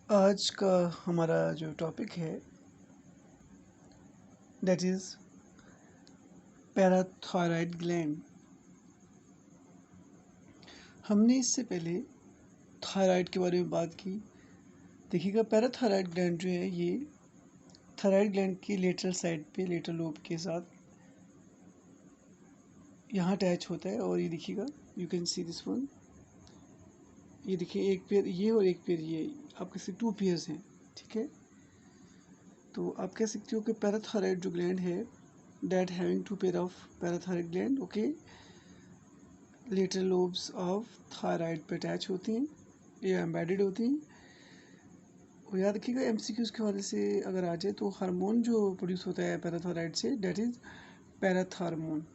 आज का हमारा जो टॉपिक है दैट इज़ पैराथायरॉयड ग्लैंड। हमने इससे पहले थायराइड के बारे में बात की। देखिएगा, पैराथायरॉयड ग्लैंड जो है ये थायराइड ग्लैंड की लेटरल साइड पे लेटरल लोब के साथ यहाँ अटैच होता है। और ये देखिएगा, you can see this one. ये देखिए, एक पेयर ये और एक पेयर ये, आप कह सकते 2 पेयर्स हैं। ठीक है, तो आप कह सकते हो कि पैराथायरॉयड जो ग्लैंड है that having 2 pair of parathyroid gland, okay, lateral lobes of thyroid पे अटैच होती हैं या एम्बेडेड होती हैं। और याद रखिएगा, एमसीक्यूज़ के हवाले से अगर आ जाए तो हार्मोन जो प्रोड्यूस होता है पैराथायरॉयड से दैट इज़ पैराथार्मोन।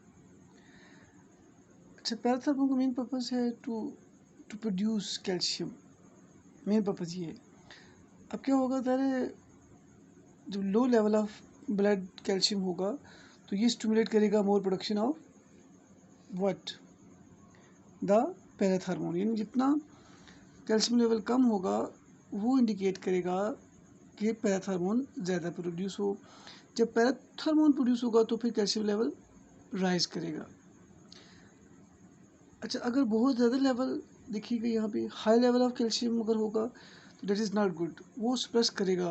अच्छा, पैराथार्मोन का मेन पर्पस है to to produce calcium. Main purpose ये है। अब क्या होगा, जब low level of blood calcium होगा तो ये स्टिमुलेट करेगा more production of what, the parathormone. यानी जितना कैल्शियम लेवल कम होगा वो इंडिकेट करेगा कि पैराथार्मोन ज़्यादा प्रोड्यूस हो। जब पैराथार्मोन प्रोड्यूस होगा तो फिर कैल्शियम लेवल राइज करेगा। अच्छा, अगर बहुत ज़्यादा लेवल देखिएगा यहाँ पे हाई लेवल ऑफ कैल्शियम अगर होगा तो डेट इज़ नॉट गुड। वो सप्रेस करेगा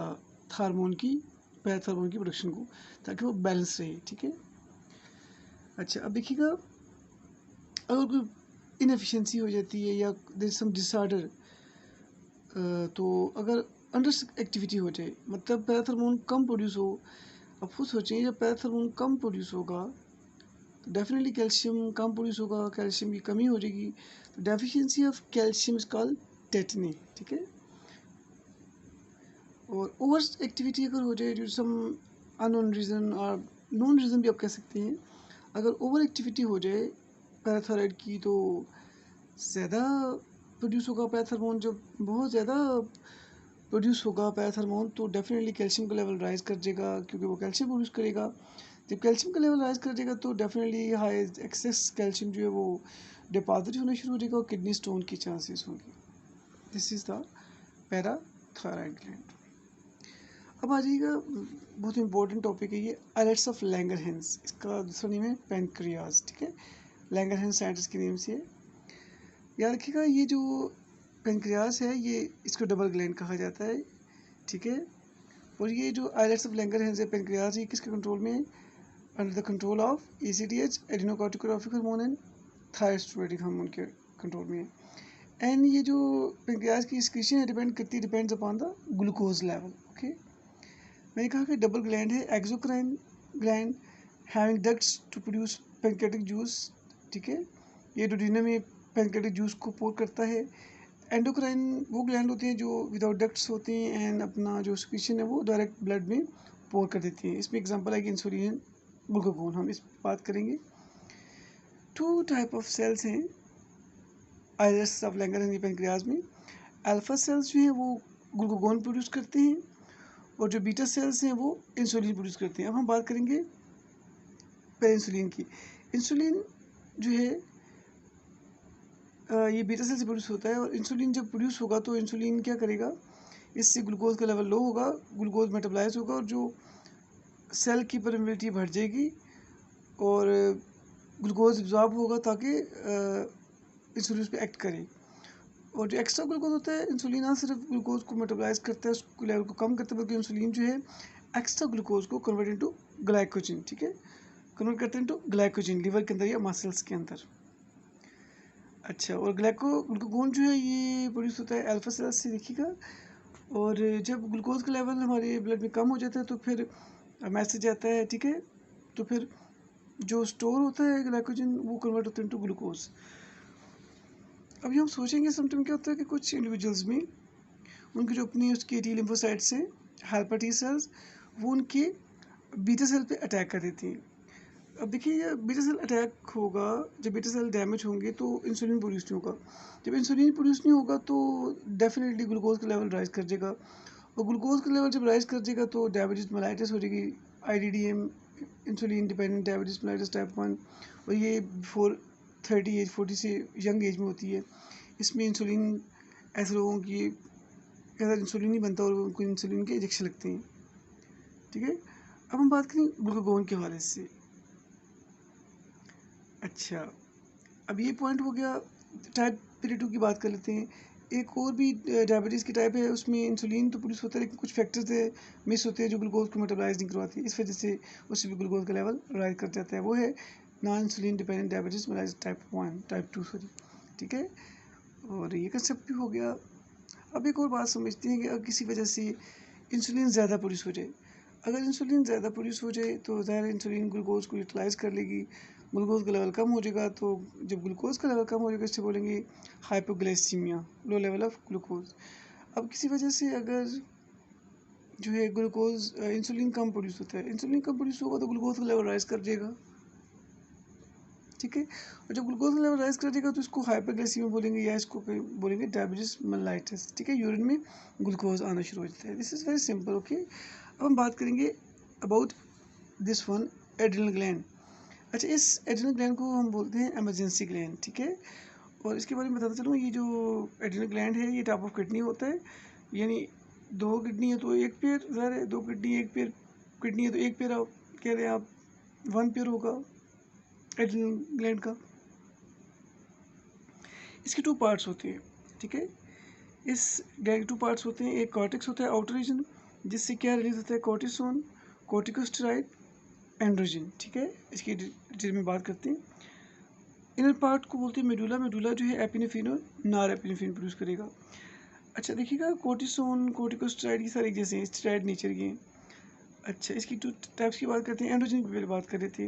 थार्मोन की, पैराथार्मोन की प्रोडक्शन को, ताकि वो बैलेंस रहे। ठीक है। अच्छा, अब देखिएगा, अगर कोई इनएफिशिएंसी हो जाती है या देयर सम डिसऑर्डर, तो अगर अंडर एक्टिविटी हो जाए, मतलब पैराथार्मोन कम प्रोड्यूस हो। अब खुद सोचें, जब पैराथार्मोन कम प्रोड्यूस होगा तो डेफिनेटली कैल्शियम कम प्रोड्यूस होगा, कैल्शियम की कमी हो जाएगी। तो deficiency of calcium is called tetany. ठीक है। और ओवर एक्टिविटी अगर हो जाए due to some unknown reason और नोन रीज़न भी आप कह सकते हैं, अगर ओवर एक्टिविटी हो जाए पैराथायरॉयड की तो ज़्यादा प्रोड्यूस होगा पैराथार्मोन। जब बहुत ज़्यादा प्रोड्यूस होगा पैराथार्मोन तो डेफिनेटली कैल्शियम का लेवल राइज कर जाएगा, क्योंकि वो कैल्शियम प्रोड्यूस करेगा। जब कैल्शियम का लेवल राइज कर जाएगा तो डेफिनेटली हाई एक्सेस कैल्शियम जो है वो डिपॉजिट होना शुरू हो जाएगा और किडनी स्टोन की चांसेस होंगे। This is the parathyroid gland. अब आ जाइएगा, बहुत इंपॉर्टेंट टॉपिक है ये, आइलेट्स ऑफ लैंगरहैंस। इसका दूसरा नेम है पेनक्रियाज। ठीक है, लैंगरहैंस साइंटिस्ट के नेम से है। याद रखिएगा, ये जो पेनक्रियाज है ये इसको डबल ग्लैंड कहा जाता है। ठीक है, और ये जो आइलेट्स ऑफ लैंगरहैंस है, पेनक्रियाज, ये किसके कंट्रोल में है? Under the control of ACTH, adrenocorticotrophic hormone and thyrosteroid hormone के कंट्रोल में है। एंड ये जो पेनक्रियाज की एक्सक्रीशन है depends upon the glucose level. Okay, मैंने कहा कि डबल ग्लैंड है, exocrine gland having ducts to produce pancreatic juice. ठीक है, ये डोडिनम में पैनक्रियाटिक जूस को पोर करता है। एंडोक्राइन वो ग्लैंड होती हैं जो विदाउट डक्ट्स होती हैं एंड अपना जो सिक्रीशन है वो डायरेक्ट ब्लड में पोर कर देती हैं। इसमें एग्जांपल है कि इंसुलिन, ग्लूकागोन, हम इस बात करेंगे। 2 टाइप ऑफ सेल्स हैं आइलेट्स ऑफ लैंगरहैंस पेनक्रियाज में। अल्फा सेल्स जो हैं वो ग्लूकागोन प्रोड्यूस करते हैं और जो बीटा सेल्स हैं वो इंसुलिन प्रोड्यूस करते हैं। अब हम बात करेंगे पेनिसिलिन की। इंसुलिन जो है ये बीटा सेल से प्रोड्यूस होता है, और इंसुलिन जब प्रोड्यूस होगा तो इंसुलिन क्या करेगा, इससे ग्लूकोज का लेवल लो होगा, ग्लूकोज मेटाबलाइज होगा और जो सेल की परमिबिलिटी बढ़ जाएगी और ग्लूकोज एब्जॉर्ब होगा ताकि इंसुलिन पे एक्ट करे। और जो एक्स्ट्रा ग्लूकोज होता है, इंसुलिन ना सिर्फ ग्लूकोज को मेटाबलाइज करता है, उसको लेवल को कम करता है, बल्कि इंसुलिन जो है एक्स्ट्रा ग्लूकोज को कन्वर्ट इनटू ग्लाइकोजन। ठीक है, कन्वर्ट करते हैं इनटू ग्लाइकोजन लिवर के अंदर या मसल्स के अंदर। अच्छा, और ग्लूकागोन जो है ये प्रोड्यूस होता है अल्फा सेल्स से, देखिएगा। और जब ग्लूकोज का लेवल हमारे ब्लड में कम हो जाता है तो फिर मैसेज आता है। ठीक है, तो फिर जो स्टोर होता है ग्लाइकोजन वो कन्वर्ट होता है इनटू ग्लूकोज। अभी हम सोचेंगे समटाइम क्या होता है कि कुछ इंडिविजुअल्स में उनकी जो अपनी उसकी टी लिम्फोसाइट्स हैं, हेल्पर टी सेल्स, वो उनके बीटा सेल पे अटैक कर देती हैं। अब देखिए, बीटा सेल अटैक होगा, जब बीटा सेल डैमेज होंगे तो इंसुलिन प्रोड्यूस नहीं होगा। जब इंसुलिन प्रोड्यूस नहीं होगा तो डेफिनेटली ग्लूकोज का लेवल राइज कर जाएगा, और ग्लूकोज का लेवल जब राइज कर जाएगा तो डायबिटीज़ मेलाइटिस हो जाएगी, IDDM, insulin dependent diabetes mellitus type 1। और ये बिफोर 40 से यंग एज में होती है। इसमें इंसुलिन ऐसे लोगों की अगर इंसुलिन नहीं बनता और उनको इंसुलिन के इंजेक्शन लगते हैं। ठीक है, अब हम बात करें ग्लूकागॉन के हवाले से। अच्छा, अब ये पॉइंट हो गया। टाइप पीरियड 2 की बात कर लेते हैं। एक और भी डायबिटीज़ की टाइप है, उसमें इंसुलिन तो प्रोड्यूस होता है लेकिन कुछ फैक्टर्स है मिस होते हैं जो ग्लूकोज को मेटाबलाइज नहीं करवाती, इस वजह से उससे भी ग्लूकोज का लेवल राइज कर जाता है। वो है non insulin dependent diabetes malice type 2 sorry. ठीक है, और ये कंसेप्ट भी हो गया। अब एक और बात समझते हैं कि अगर किसी वजह से इंसुलिन ज़्यादा प्रोड्यूस हो जाए, अगर इंसुलिन ज़्यादा प्रोड्यूस हो जाए तो ज़ाहिर इंसुलिन ग्लूकोज को यूटिलाइज़ कर लेगी, ग्लूकोज का लेवल कम हो जाएगा। तो जब ग्लूकोज का लेवल कम हो जाएगा इससे बोलेंगे hypoglycaemia, low level of glucose. अब किसी वजह से अगर जो है ग्लूकोज इंसुलिन कम प्रोड्यूस होता है, इंसुलिन कम प्रोड्यूस होगा तो ग्लूकोज का लेवल राइज कर जाएगा। ठीक है, और जब ग्लूकोज का लेवल राइज कर देगा तो इसको हाइपरग्लाइसीमिया बोलेंगे या इसको बोलेंगे डायबिटीज मेलाइटिस। ठीक है, यूरिन में ग्लूकोज आना शुरू हो जाता है। This is very simple. Okay, अब हम बात करेंगे about this one, adrenal gland. अच्छा, इस एड्रिनल ग्लैंड को हम बोलते हैं इमरजेंसी ग्लैंड। ठीक है, और इसके बारे में बताता चलूँ, ये जो एड्रिनल ग्लैंड है ये टाइप ऑफ किडनी होता है, यानी 2 किडनी है तो 1 पेयर, ज़ाहिर है 2 किडनी 1 पेयर, किडनी है तो 1 पेयर, आप कह रहे हैं आप 1 पेयर होगा एड्रिनल ग्लैंड का। इसके 2 पार्ट्स होते हैं। ठीक है, इस ग्लैंड के 2 पार्ट्स होते हैं। एक कॉर्टेक्स होता है आउटर रीजन, जिससे क्या रिलीज होता है कॉर्टिसोन, कॉर्टिकोस्टेरॉइड, एंड्रोजन। ठीक है, इसकी डिटेल में बात करते हैं। इनर पार्ट को बोलते हैं मेडुला। मेडुला जो है एपिनेफ्रिन और नॉर एपिनेफ्रिन प्रोड्यूस करेगा। अच्छा देखिएगा, कॉर्टिसोन कॉर्टिकोस्टेरॉइड ये सारे एक जैसे हैं, स्टेरॉइड नेचर के हैं। अच्छा, इसकी 2 टाइप्स की बात करते हैं। एंड्रोजन की पहले बात कर रहे थे।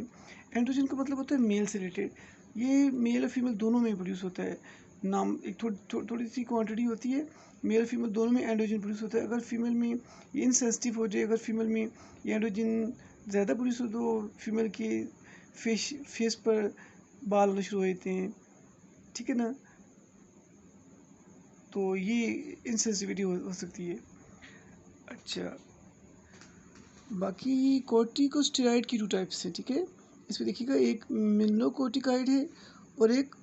एंड्रोजन का मतलब होता है मेल से रिलेटेड, ये मेल और फीमेल दोनों में प्रोड्यूस होता है। नाम एक थोड़ी सी क्वांटिटी होती है, मेल और फीमेल दोनों में एंड्रोजन प्रोड्यूस होता है। अगर फीमेल में ये इनसेंसिटिव हो जाए, अगर फीमेल में ये एंड्रोजन ज़्यादा प्रोड्यूस हो तो फीमेल के फेस पर बाल आना शुरू हो जाते हैं। ठीक है ना, तो ये इनसेंसिटिविटी हो सकती है। अच्छा, बाकी कॉर्टिकोस्टेरॉइड की 2 टाइप्स हैं। ठीक है, इसमें देखिएगा एक मिनरलोकॉर्टिकाइड है और एक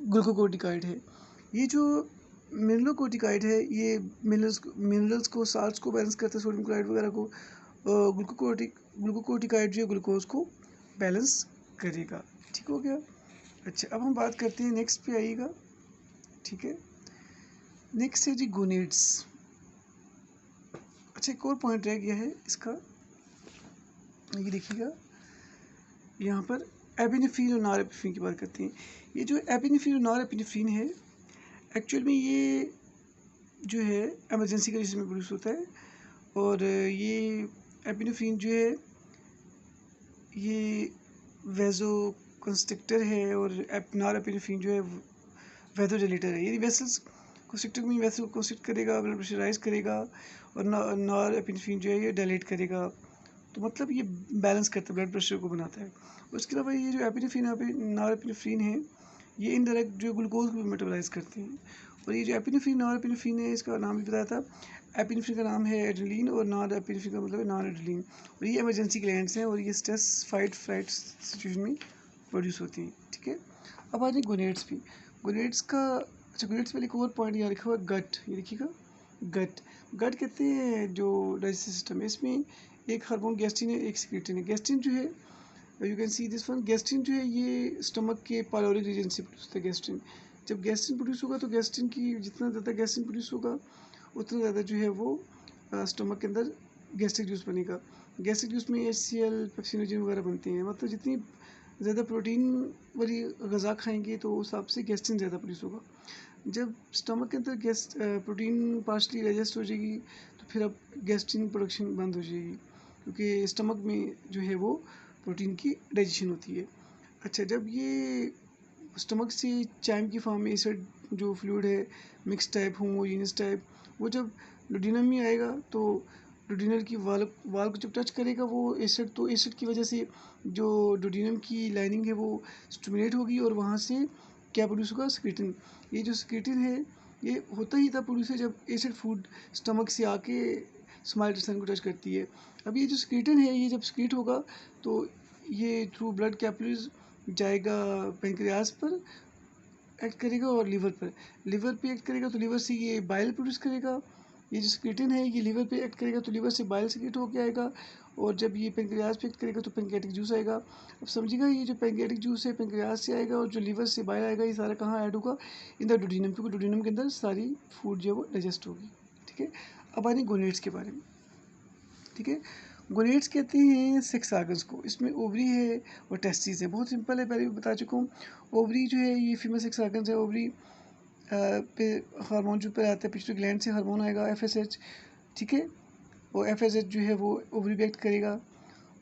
ग्लूकोकॉर्टिकाइड है। ये जो मिनरलोकॉर्टिकाइड है ये मिनरल्स को साल्ट्स को बैलेंस करता है, सोडियम क्लोराइड वगैरह को। ग्लूकोकॉर्टिकाइड जो है ग्लूकोज को बैलेंस करेगा। ठीक हो गया। अच्छा, अब हम बात करते हैं नेक्स्ट पे आइएगा। ठीक है, नेक्स्ट है जी गोनेड्स। अच्छा, एक और पॉइंट रह गया है इसका, ये देखिएगा यहाँ पर एपिनेफ्रिन और नॉर एपिनेफ्रिन की बात करते हैं। ये जो एपिनेफ्रिन और नॉर एपिनेफ्रिन है एक्चुअल में ये जो है इमरजेंसी कंडीशन में प्रोड्यूस होता है, और ये एपिनेफ्रिन जो है ये वेजो कंस्ट्रिक्टर है और नॉर एपिनेफ्रिन जो है वेजोडिलेटर है। ये वेसल्स कंस्ट्रिक्टर में वेसल को कंस्ट्रिक्ट करेगा, ब्लड प्रेशर राइज करेगा, और नॉर एपिनेफ्रिन जो है ये डायलेट करेगा। तो मतलब ये बैलेंस करता है, ब्लड प्रेशर को बनाता है। उसके अलावा ये जो एपिनेफ्रिन नॉर एपिनेफ्रिन है ये इनडायरेक्ट जो ग्लूकोज को भी मेटाबोलाइज करते हैं। और ये जो एपिनेफ्रिन नॉर एपिनेफ्रिन है इसका नाम भी बताया था, एपिनेफ्रिन का नाम है एड्रेनलिन और नॉर एपिनेफ्रिन का मतलब है नॉन एड्रेनलिन। और ये इमरजेंसी ग्लैंड्स हैं और ये स्ट्रेस फाइट फ्लाइट सिचुएशन में प्रोड्यूस होती हैं। ठीक है, अब आ जाए गोनेड्स भी। गोनेड्स का अच्छा, गोनेड्स में एक और पॉइंट यहाँ लिखा हुआ है गट। ये देखिएगा गट, गट कहते हैं जो डाइजेस्टिव सिस्टम है, इसमें एक हार्मोन गैस्ट्रिन है, एक सिक्रेटिन है। गैस्ट्रिन जो है you can see this one, gastrin जो है ये स्टमक के पाइलोरिक रीजन से प्रोड्यूस होता है गैस्ट्रिन। जब गैस्ट्रिन प्रोड्यूस होगा तो गैस्ट्रिन की जितना ज़्यादा गैस्ट्रिन प्रोड्यूस होगा उतना ज़्यादा जो है वो स्टमक के अंदर गैस्ट्रिक जूस बनेगा। गैस्ट्रिक जूस में HCl पेप्सिनोजन वगैरह बनते हैं। मतलब जितनी ज़्यादा प्रोटीन वाली गज़ा खाएंगे तो उस हिसाब से गैस्ट्रिन ज़्यादा प्रोड्यूस होगा। जब स्टमक के अंदर प्रोटीन पार्शली डाइजेस्ट हो जाएगी तो फिर अब गैस्ट्रिन प्रोडक्शन बंद हो जाएगी, क्योंकि स्टमक में जो है वो प्रोटीन की डाइजेशन होती है। अच्छा, जब ये स्टमक से चाइम की फॉर्म में एसिड जो फ्लूइड है मिक्स टाइप होमोजीनियस टाइप, वो जब डुडेनम में आएगा तो डुडेनल की वाल को जब टच करेगा वो एसिड, तो एसिड की वजह से जो डुडेनम की लाइनिंग है वो स्टिमुलेट होगी और वहाँ से क्या प्रोड्यूस होगा, स्क्रीटिन। ये जो स्क्रीटिन है ये होता ही तब प्रोड्यूस है जब एसिड फूड स्टमक से आके स्मॉल इंटेस्टाइन को टच करती है। अब ये जो स्क्रीटिन है ये जब स्क्रीट होगा तो ये थ्रू ब्लड कैपिलरीज जाएगा पेनक्रियास पर, एक्ट करेगा और लीवर पे एक्ट करेगा, तो लीवर से ये बाइल प्रोड्यूस करेगा ये जो सिक्रेटिन है ये लीवर पे एक्ट करेगा तो लीवर से बाइल सिक्रेट होकर आएगा, और जब ये पेंक्रियाज पे एक्ट करेगा तो पेंक्रियाटिक जूस आएगा। अब समझिएगा ये जो पेंक्रियाटिक जूस है पेंक्रियाज से आएगा और जो लीवर से बाइल आएगा ये सारा कहाँ ऐड होगा, इन द डुडेनम, क्योंकि डुडेनम के अंदर सारी फूड जो है वो डाइजेस्ट होगी। ठीक है, अब आने गोनेड्स के बारे में। ठीक है, गोनेड्स कहते हैं सेक्स आर्गन्स को, इसमें ओवरी है और टेस्टिस है। बहुत सिंपल है, पहले भी बता चुका हूँ। ओवरी जो है ये फीमेल सेक्स आर्गन्स है। ओवरी पे हार्मोन जो पे आता है पिट्यूटरी ग्लैंड से हार्मोन आएगा FSH। ठीक है, और FSH जो है वो ओवरी पे एक्ट करेगा,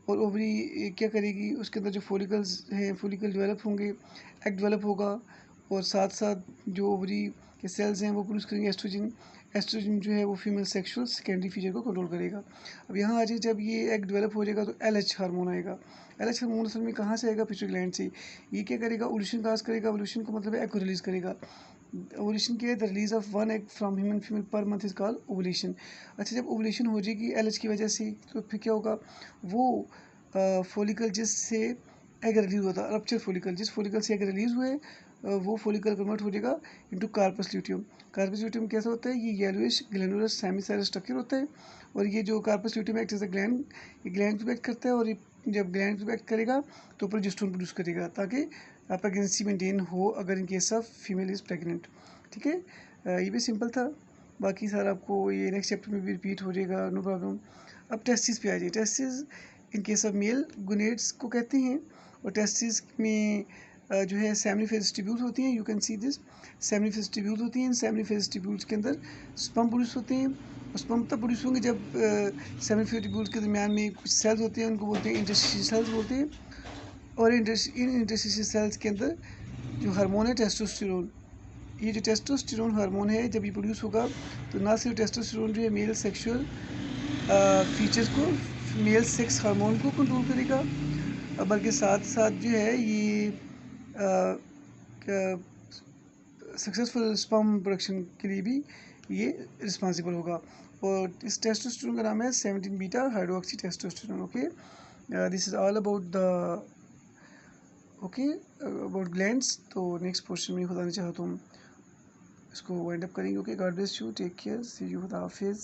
और ओवरी क्या करेगी, उसके अंदर जो फॉलिकल्स हैं फॉलिकल डेवलप होंगे, एग डेवलप होगा, और साथ साथ जो ओवरी के सेल्स हैं वो प्रोड्यूस करेंगे एस्ट्रोजन। एस्ट्रोजन जो है वो फीमेल सेक्सुअल सेकेंडरी फीचर को कंट्रोल करेगा। अब यहाँ आ जाए, जब ये एग डेवलप हो जाएगा तो LH हार्मोन आएगा। LH हार्मोन असल में कहाँ से आएगा, पिट्यूटरी ग्लैंड से। ये क्या करेगा, ओवुलेशन काज करेगा। ओवुलेशन का मतलब है एग को रिलीज करेगा। ओवुलेशन क्या है, the release of one egg from human female per month is called ovulation. अच्छा, जब ओवुलेशन हो जाएगी LH की वजह से तो फिर क्या होगा, वो फॉलिकल जिससे एग रिलीज होता है, रप्चर फॉलिकल, जिस फॉलिकल से एग रिलीज हुए वो फॉलिकल कन्वर्ट हो जाएगा into corpus luteum. Corpus luteum कैसा होता है, ये येलोइश ग्लैंडुलर सेमीसेलर स्ट्रक्चर होता है, और ये जो corpus luteum act as a gland, ये ग्लैंड पे एक्ट करता है, और ये जब ग्लैंड पे एक्ट करेगा तो प्रोजेस्टेरोन प्रोड्यूस करेगा ताकि प्रेगनेंसी मेंटेन हो अगर in case of female is pregnant. ठीक है, ये भी सिंपल था, बाकी सारा आपको ये नेक्स्ट चैप्टर में भी रिपीट हो जाएगा, नो प्रॉब्लम। अब टेस्टिस पे आ जाइए। Testis in case of male gonads को कहते हैं, और टेस्टिस में जो है सेमिनिफेस ट्यूब्यूल्स होती हैं, you can see this, seminiferous tubules होती हैं। इन सेमिनिफेस ट्यूब्यूल्स के अंदर स्पर्म प्रोड्यूस होते हैं, और स्पर्म तब प्रोड्यूस होंगे जब सेमिनिफेस ट्यूब्यूल्स के दरमियान में कुछ सेल्स होते हैं, उनको बोलते हैं इंटरस्टिशियल सेल्स बोलते हैं, और इन इंटरस्टिशियल सेल्स के अंदर जो हार्मोन है टेस्टोस्टेरोन, ये जो टेस्टोस्टेरोन हार्मोन है जब ये प्रोड्यूस होगा तो ना सिर्फ टेस्टोस्टेरोन जो है मेल सेक्सुअल फीचर्स को, मेल सेक्स हार्मोन को कंट्रोल करेगा, बल्कि साथ साथ जो है ये सक्सेसफुल स्पर्म प्रोडक्शन के लिए भी ये रिस्पॉन्सिबल होगा। और इस टेस्टोस्टेरोन का नाम है 17 beta hydroxy testosterone. Okay, this is all about the okay about glands. तो नेक्स्ट पोर्शन में बताना चाहता हूँ, इसको वाइंड अप करेंगे। Okay, God bless you, take care, see you, खुदा हाफिज़।